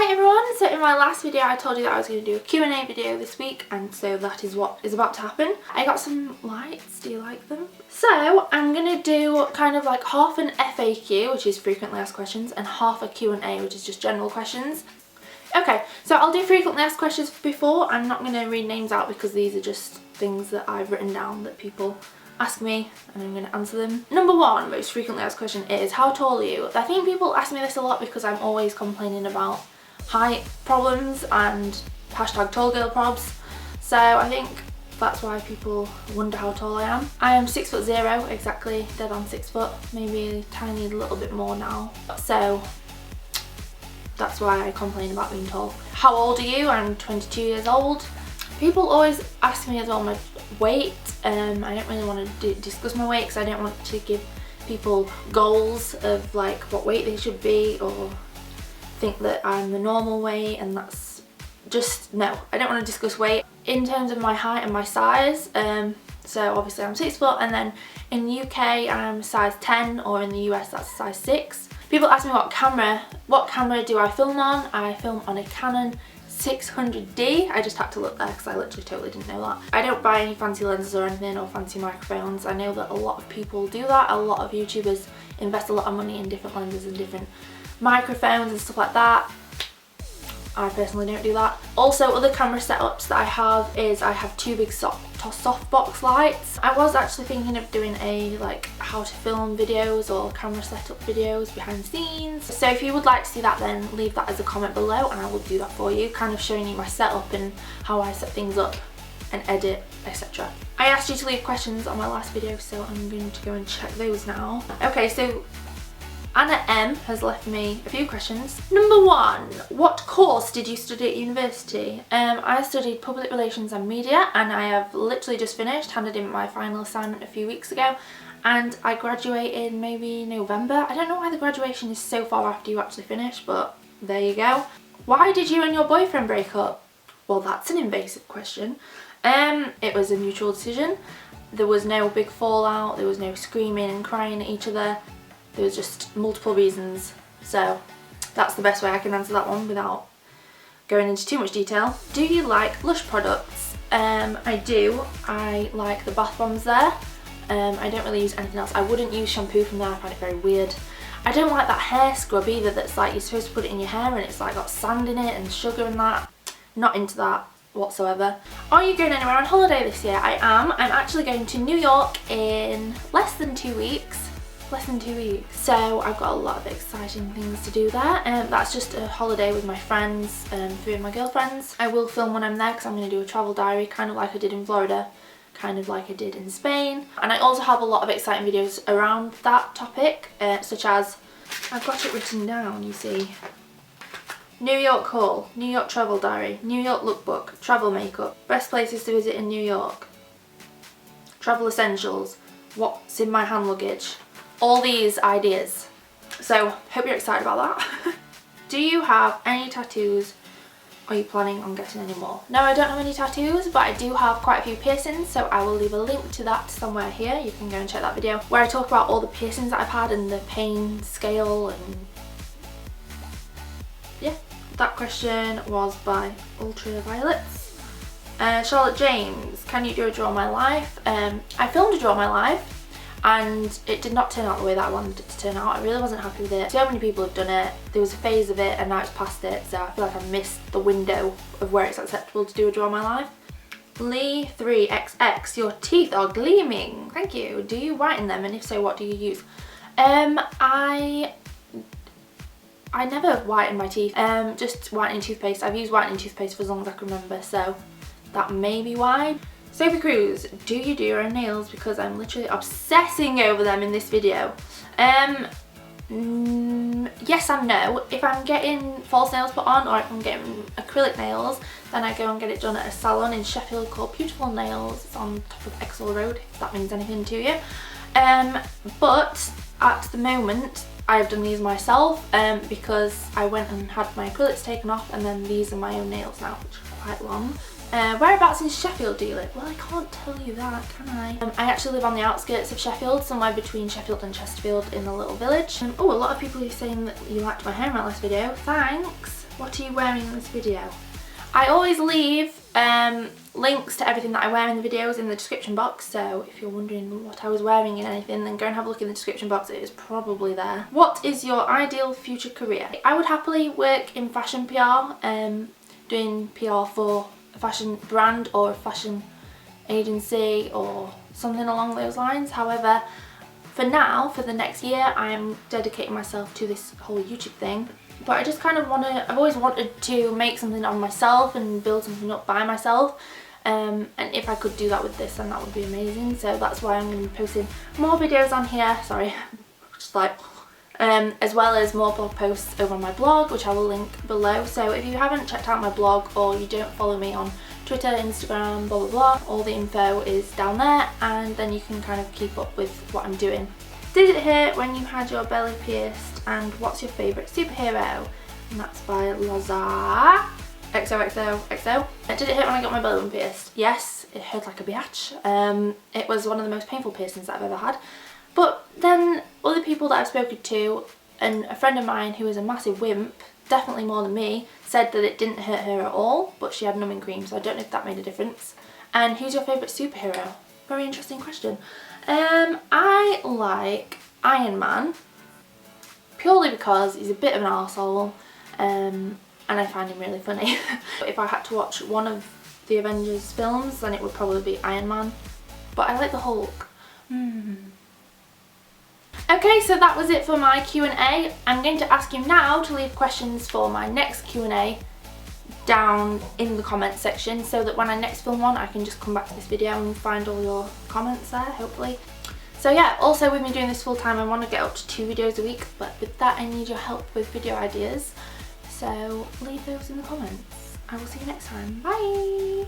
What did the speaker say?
Hi everyone, so in my last video I told you that I was going to do a Q&A video this week, and so that is what is about to happen. I got some lights, do you like them? So I'm going to do kind of like half an FAQ, which is frequently asked questions, and half a Q&A, which is just general questions. Okay, so I'll do frequently asked questions before. I'm not going to read names out because these are just things that I've written down that people ask me and I'm going to answer them. Number one most frequently asked question is, how tall are you? I think people ask me this a lot because I'm always complaining about height problems and hashtag tall girl probs, so I think that's why people wonder how tall I am. I am 6'0", exactly, dead on 6 foot, maybe a tiny little bit more now, so that's why I complain about being tall. How old are you? I'm 22 years old. People always ask me as well my weight. I don't really want to discuss my weight because I don't want to give people goals of like what weight they should be or think that I'm the normal weight, and that's just, no, I don't want to discuss weight. In terms of my height and my size, so obviously I'm 6 foot, and then in the UK I'm size 10, or in the US that's size 6. People ask me what camera do I film on. I film on a Canon 600D. I just had to look there because I literally totally didn't know that. I don't buy any fancy lenses or anything or fancy microphones. I know that a lot of people do that. A lot of YouTubers invest a lot of money in different lenses and different microphones and stuff like that. I personally don't do that. Also, other camera setups that I have is I have two big softbox lights. I was actually thinking of doing a like how to film videos or camera setup videos behind the scenes. So if you would like to see that, then leave that as a comment below and I will do that for you, kind of showing you my setup and how I set things up and edit, etc. I asked you to leave questions on my last video, so I'm going to go and check those now. Okay, so Anna M has left me a few questions. Number one, what course did you study at university? I studied public relations and media, and I have literally just finished, handed in my final assignment a few weeks ago, and I graduated maybe November. I don't know why the graduation is so far after you actually finish, but there you go. Why did you and your boyfriend break up? Well, that's an invasive question. It was a mutual decision. There was no big fallout, there was no screaming and crying at each other. There was just multiple reasons, so that's the best way I can answer that one without going into too much detail. Do you like Lush products? I do. I like the bath bombs there. I don't really use anything else. I wouldn't use shampoo from there. I find it very weird. I don't like that hair scrub either that's like you're supposed to put it in your hair and it's like got sand in it and sugar and that. Not into that whatsoever. Are you going anywhere on holiday this year? I am. I'm actually going to New York in less than 2 weeks. So I've got a lot of exciting things to do there, and that's just a holiday with my friends, 3 of my girlfriends. I will film when I'm there because I'm going to do a travel diary, kind of like I did in Florida, kind of like I did in Spain. And I also have a lot of exciting videos around that topic, such as, I've got it written down, you see. New York haul, New York travel diary, New York lookbook, travel makeup, best places to visit in New York, travel essentials, what's in my hand luggage. All these ideas. So hope you're excited about that. Do you have any tattoos? Are you planning on getting any more? No, I don't have any tattoos, but I do have quite a few piercings, so I will leave a link to that somewhere here. You can go and check that video where I talk about all the piercings that I've had and the pain scale, and yeah. That question was by Ultraviolets. Charlotte James, can you do a Draw My Life? I filmed a Draw My Life, and it did not turn out the way that I wanted it to turn out. I really wasn't happy with it. So many people have done it. There was a phase of it and now it's past it, so I feel like I've missed the window of where it's acceptable to do a Draw My Life. Lee3XX, your teeth are gleaming. Thank you. Do you whiten them, and if so, what do you use? I never whiten my teeth. Just whitening toothpaste. I've used whitening toothpaste for as long as I can remember, so that may be why. Sophie Cruz, do you do your own nails? Because I'm literally obsessing over them in this video. Yes and no. If I'm getting false nails put on, or if I'm getting acrylic nails, then I go and get it done at a salon in Sheffield called Beautiful Nails. It's on top of Exall Road, if that means anything to you. But at the moment, I've done these myself because I went and had my acrylics taken off, and then these are my own nails now, which are quite long. Whereabouts in Sheffield do you live? Well, I can't tell you that, can I? I actually live on the outskirts of Sheffield, somewhere between Sheffield and Chesterfield, in a little village. Oh, a lot of people are saying that you liked my hair in my last video. Thanks! What are you wearing in this video? I always leave links to everything that I wear in the videos in the description box, so if you're wondering what I was wearing in anything, then go and have a look in the description box, it is probably there. What is your ideal future career? I would happily work in fashion PR, doing PR for a fashion brand or a fashion agency or something along those lines. However, for now, for the next year, I am dedicating myself to this whole YouTube thing. But I just kind of I've always wanted to make something of myself and build something up by myself. And if I could do that with this, then that would be amazing. So that's why I'm going to be posting more videos on here. Sorry, just like, as well as more blog posts over on my blog, which I will link below. So if you haven't checked out my blog or you don't follow me on Twitter, Instagram, blah blah blah, all the info is down there, and then you can kind of keep up with what I'm doing. Did it hurt when you had your belly pierced? And what's your favourite superhero? And that's by Lazar XOXOXO. Did it hurt when I got my belly button pierced? Yes, it hurt like a biatch. It was one of the most painful piercings that I've ever had. But then other people that I've spoken to, and a friend of mine who is a massive wimp, definitely more than me, said that it didn't hurt her at all, but she had numbing cream, so I don't know if that made a difference. And who's your favourite superhero? Very interesting question. I like Iron Man, purely because he's a bit of an arsehole, and I find him really funny. But if I had to watch one of the Avengers films, then it would probably be Iron Man. But I like the Hulk. Okay, so that was it for my Q&A. I'm going to ask you now to leave questions for my next Q&A down in the comment section, so that when I next film one, I can just come back to this video and find all your comments there, hopefully. So yeah, also with me doing this full time, I want to get up to 2 videos a week, but with that I need your help with video ideas. So leave those in the comments. I will see you next time. Bye!